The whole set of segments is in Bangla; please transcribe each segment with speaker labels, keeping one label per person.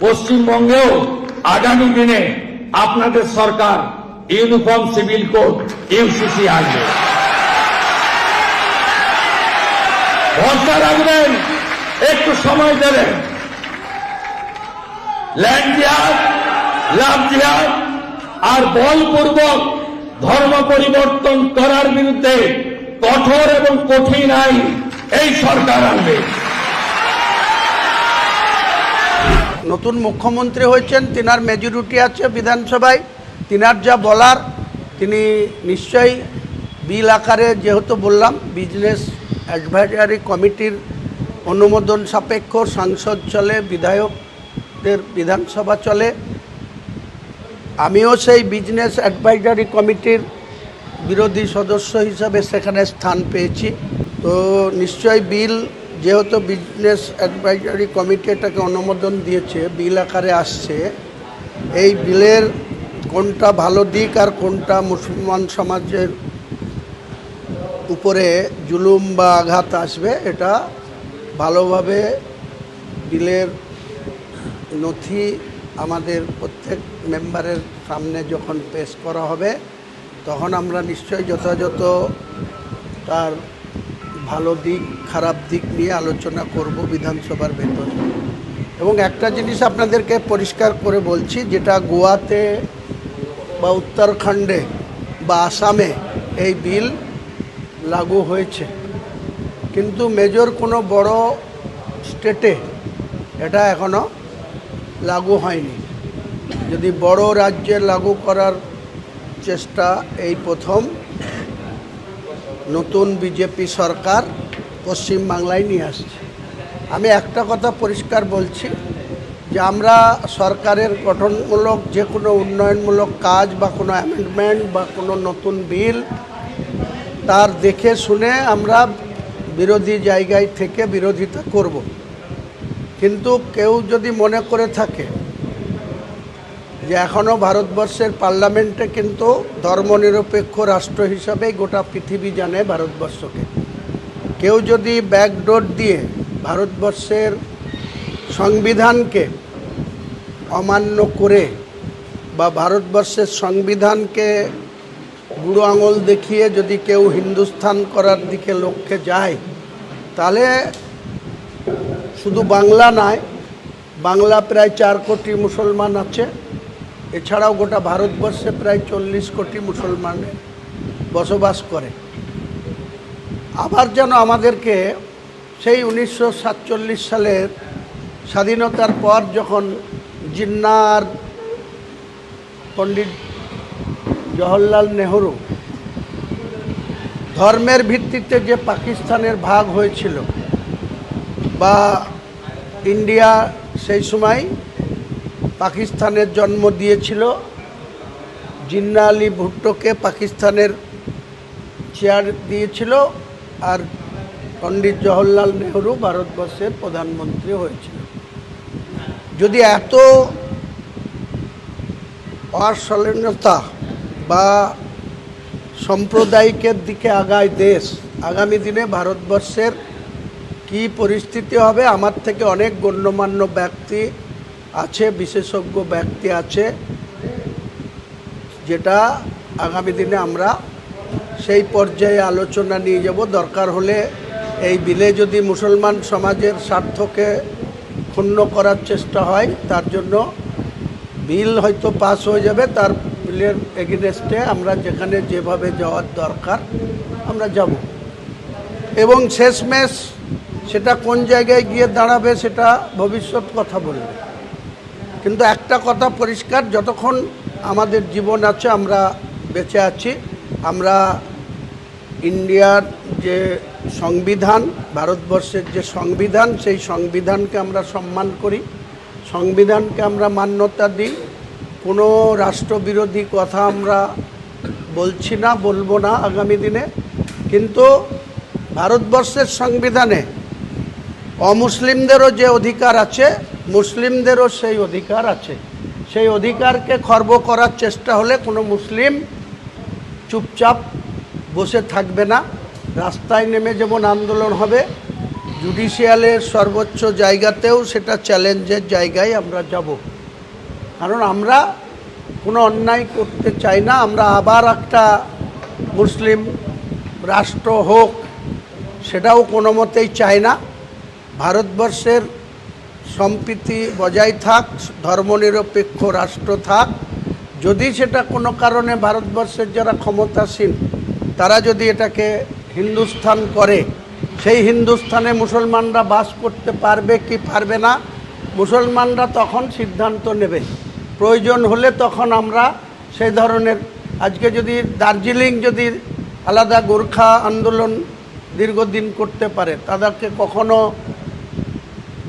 Speaker 1: পশ্চিমবঙ্গেও আগামী দিনে আপনাদের সরকার ইউনিফর্ম সিভিল কোড ইউসিসি আনবে। ভরসা রাখবেন, একটু সময় দেবেন। ল্যান্ড জিহাদ, লাভ জিহাদ আর বলপূর্বক ধর্ম পরিবর্তন করার বিরুদ্ধে কঠোর এবং কঠিন আইন এই সরকার আনবে।
Speaker 2: নতুন মুখ্যমন্ত্রী হয়েছেন, তিনার মেজরিটি আছে বিধানসভায়, তিনার যা বলার তিনি নিশ্চয়ই বিল আকারে, যেহেতু বললাম বিজনেস অ্যাডভাইজারি কমিটির অনুমোদন সাপেক্ষ সংসদ চলে, বিধায়কদের বিধানসভা চলে। আমিও সেই বিজনেস অ্যাডভাইজারি কমিটির বিরোধী সদস্য হিসাবে সেখানে স্থান পেয়েছি। তো নিশ্চয়ই বিল, যেহেতু বিজনেস অ্যাডভাইজারি কমিটি এটাকে অনুমোদন দিয়েছে, বিল আকারে আসছে, এই বিলের কোনটা ভালো দিক আর কোনটা মুসলমান সমাজের উপরে জুলুম বা আঘাত আসবে, এটা ভালোভাবে বিলের নথি আমাদের প্রত্যেক মেম্বারের সামনে যখন পেশ করা হবে, তখন আমরা নিশ্চয়ই যথাযথ তার ভালো দিক খারাপ দিক নিয়ে আলোচনা করব বিধানসভার ভেতরে। এবং একটা জিনিস আপনাদেরকে পরিষ্কার করে বলছি, যেটা গোয়াতে বা উত্তরাখণ্ডে বা আসামে এই বিল লাগু হয়েছে, কিন্তু মেজর কোনো বড় স্টেটে এটা এখনও লাগু হয়নি। যদি বড় রাজ্যে লাগু করার চেষ্টা এই প্রথম নতুন বিজেপি সরকার পশ্চিমবাংলায় নিয়ে আসছে। আমি একটা কথা পরিষ্কার বলছি যে আমরা সরকারের গঠনমূলক যে কোনো উন্নয়নমূলক কাজ বা কোনো অ্যামেন্ডমেন্ট বা কোনো নতুন বিল, তার দেখে শুনে আমরা বিরোধী জায়গায় থেকে বিরোধিতা করব। কিন্তু কেউ যদি মনে করে থাকে যে এখনও ভারতবর্ষের পার্লামেন্টে কিন্তু ধর্মনিরপেক্ষ রাষ্ট্র হিসাবে গোটা পৃথিবী জানে ভারতবর্ষকে, কেউ যদি ব্যাকডোর দিয়ে ভারতবর্ষের সংবিধানকে অমান্য করে বা ভারতবর্ষের সংবিধানকে বুড়ো আঙুল দেখিয়ে যদি কেউ হিন্দুস্তান করার দিকে লক্ষ্যে যায়, তাহলে শুধু বাংলা নয়, বাংলা প্রায় 4 কোটি মুসলমান আছে, এছাড়াও গোটা ভারতবর্ষে প্রায় 40 কোটি মুসলমান বসবাস করে। আবার যেন আমাদেরকে সেই 1947 সালের স্বাধীনতার পর যখন জিন্না আর পণ্ডিত জওহরলাল নেহরু ধর্মের ভিত্তিতে যে পাকিস্তানের ভাগ হয়েছিল, বা ইন্ডিয়া সেই সময় পাকিস্তানের জন্ম দিয়েছিল, জিন্না আলী ভুট্টোকে পাকিস্তানের চেয়ার দিয়েছিল, আর পণ্ডিত জওহরলাল নেহরু ভারতবর্ষের প্রধানমন্ত্রী হয়েছিল। যদি এত অসহিষ্ণুতা বা সাম্প্রদায়িকের দিকে আগায় দেশ, আগামী দিনে ভারতবর্ষের কি পরিস্থিতি হবে, আমার থেকে অনেক গণ্যমান্য ব্যক্তি আছে, বিশেষজ্ঞ ব্যক্তি আছে, যেটা আগামী দিনে আমরা সেই পর্যায়ে আলোচনা নিয়ে যাব। দরকার হলে এই বিলে যদি মুসলমান সমাজের স্বার্থকে ক্ষুণ্ণ করার চেষ্টা হয়, তার জন্য বিল হয়তো পাস হয়ে যাবে, তার বিলের এগেনস্টে আমরা যেখানে যেভাবে যাওয়ার দরকার আমরা যাব। এবং শেষমেশ সেটা কোন জায়গায় গিয়ে দাঁড়াবে সেটা ভবিষ্যৎ কথা বলবে। কিন্তু একটা কথা পরিষ্কার, যতক্ষণ আমাদের জীবন আছে, আমরা বেঁচে আছি, আমরা ইন্ডিয়ার যে সংবিধান, ভারতবর্ষের যে সংবিধান, সেই সংবিধানকে আমরা সম্মান করি, সংবিধানকে আমরা মান্যতা দিই। কোনো রাষ্ট্রবিরোধী কথা আমরা বলছি না, বলবো না আগামী দিনে। কিন্তু ভারতবর্ষের সংবিধানে অমুসলিমদেরও যে অধিকার আছে, মুসলিমদেরও সেই অধিকার আছে। সেই অধিকারকে খর্ব করার চেষ্টা হলে কোনো মুসলিম চুপচাপ বসে থাকবে না, রাস্তায় নেমে যেমন আন্দোলন হবে, জুডিশিয়ালের সর্বোচ্চ জায়গাতেও সেটা চ্যালেঞ্জের জায়গায় আমরা যাব, কারণ আমরা কোনো অন্যায় করতে চাই না। আমরা আবার একটা মুসলিম রাষ্ট্র হোক সেটাও কোনো মতেই চাই না। ভারতবর্ষের সম্প্রীতি বজায় থাক, ধর্মনিরপেক্ষ রাষ্ট্র থাক। যদি সেটা কোনো কারণে ভারতবর্ষের যারা ক্ষমতাসীন তারা যদি এটাকে হিন্দুস্থান করে, সেই হিন্দুস্থানে মুসলমানরা বাস করতে পারবে কি পারবে না, মুসলমানরা তখন সিদ্ধান্ত নেবে। প্রয়োজন হলে তখন আমরা সেই ধরনের, আজকে যদি দার্জিলিং যদি আলাদা গোর্খা আন্দোলন দীর্ঘদিন করতে পারে, তাদেরকে কখনো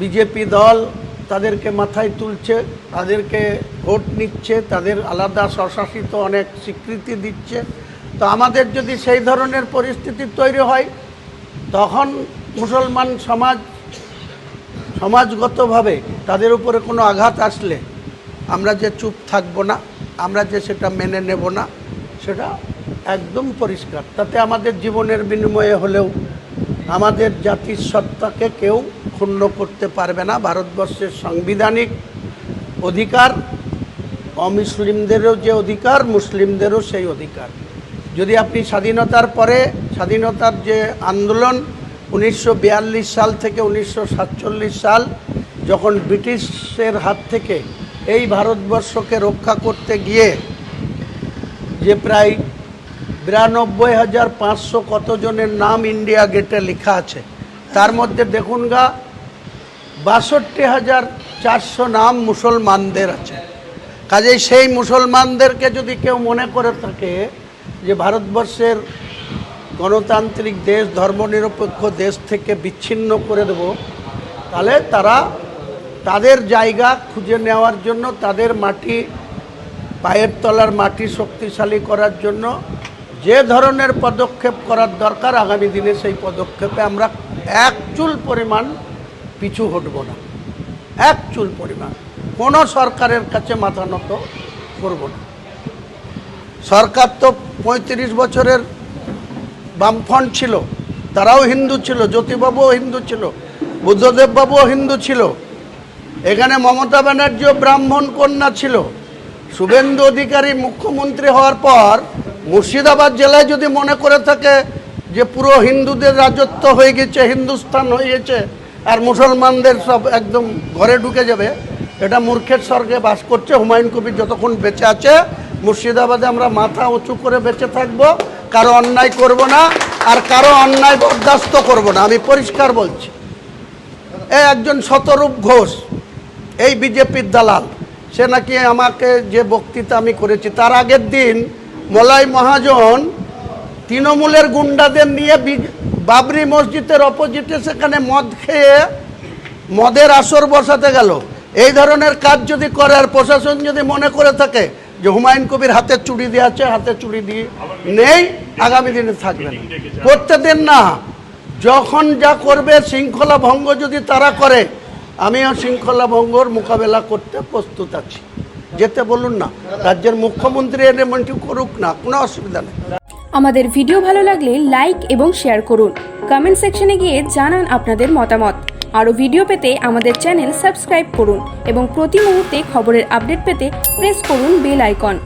Speaker 2: বিজেপি দল তাদেরকে মাথায় তুলছে, তাদেরকে ভোট নিচ্ছে, তাদের আলাদা স্বশাসিত অনেক স্বীকৃতি দিচ্ছে। তো আমাদের যদি সেই ধরনের পরিস্থিতি তৈরি হয়, তখন মুসলমান সমাজগতভাবে তাদের উপরে কোনো আঘাত আসলে আমরা যে চুপ থাকব না, আমরা যে সেটা মেনে নেব না, সেটা একদম পরিষ্কার। তাতে আমাদের জীবনের বিনিময়ে হলেও আমাদের জাতির সত্তাকে কেউ ক্ষুণ্ণ করতে পারবে না। ভারতবর্ষের সাংবিধানিক অধিকার, অমুসলিমদেরও যে অধিকার, মুসলিমদেরও সেই অধিকার। যদি আপনি স্বাধীনতার পরে, স্বাধীনতার যে আন্দোলন 1942 সাল থেকে 1947 সাল, যখন ব্রিটিশের হাত থেকে এই ভারতবর্ষকে রক্ষা করতে গিয়ে যে প্রায় 92,500 কতজনের নাম ইন্ডিয়া গেটে লেখা আছে, তার মধ্যে দেখুন 62,400 নাম মুসলমানদের আছে। কাজেই সেই মুসলমানদেরকে যদি কেউ মনে করে থাকে যে ভারতবর্ষের গণতান্ত্রিক দেশ, ধর্মনিরপেক্ষ দেশ থেকে বিচ্ছিন্ন করে দেব, তাহলে তারা তাদের জায়গা খুঁজে নেওয়ার জন্য, তাদের মাটি, পায়ের তলার মাটি শক্তিশালী করার জন্য যে ধরনের পদক্ষেপ করার দরকার, আগামী দিনে সেই পদক্ষেপে আমরা এক চুল পরিমাণ পিছু হটব না। এক চুল পরিমাণ কোনো সরকারের কাছে মাথা নত করব না। সরকার তো 35 বছরের বামফ্রন্ট ছিল, তারাও হিন্দু ছিল, জ্যোতিবাবুও হিন্দু ছিল, বুদ্ধদেববাবুও হিন্দু ছিল, এখানে মমতা ব্যানার্জিও ব্রাহ্মণ কন্যা ছিল। শুভেন্দু অধিকারী মুখ্যমন্ত্রী হওয়ার পর মুর্শিদাবাদ জেলায় যদি মনে করে থাকে যে পুরো হিন্দুদের রাজত্ব হয়ে গেছে, হিন্দুস্তান হয়ে গেছে, আর মুসলমানদের সব একদম ঘরে ঢুকে যাবে, এটা মূর্খের স্বর্গে বাস করছে। হুমায়ুন কবির যতক্ষণ বেঁচে আছে, মুর্শিদাবাদে আমরা মাথা উঁচু করে বেঁচে থাকব, কারো অন্যায় করব না, আর কারো অন্যায় বরদাস্ত করব না। আমি পরিষ্কার বলছি। একজন শতরূপ ঘোষ, এই বিজেপির দালাল, সে নাকি আমাকে যে বক্তৃতা আমি করেছি, তার আগের দিন মলাই মহাজন তৃণমূলের গুন্ডাদের নিয়ে বাবরি মসজিদের অপোজিটে সেখানে মদ খেয়ে মদের আসর বসাতে গেল। এই ধরনের কাজ যদি করে, আর প্রশাসন যদি মনে করে থাকে যে হুমায়ুন কবির হাতে চুড়ি দিয়ে আছে, হাতে চুড়ি দিয়ে নেই, আগামী দিনে থাকবে না, করতে দেন না। যখন যা করবে, শৃঙ্খলা ভঙ্গ যদি তারা করে, আমিও শৃঙ্খলা ভঙ্গর মোকাবেলা করতে প্রস্তুত আছি। যেতে বলুন না, রাজ্যের মুখ্যমন্ত্রী এমনটি করুক না, কোনো অসুবিধা নেই।
Speaker 3: আমাদের ভিডিও ভালো লাগলে লাইক এবং শেয়ার করুন। কমেন্ট সেকশনে গিয়ে জানান আপনাদের মতামত। আরও ভিডিও পেতে আমাদের চ্যানেল সাবস্ক্রাইব করুন এবং প্রতি মুহূর্তে খবরের আপডেট পেতে প্রেস করুন বেল আইকন।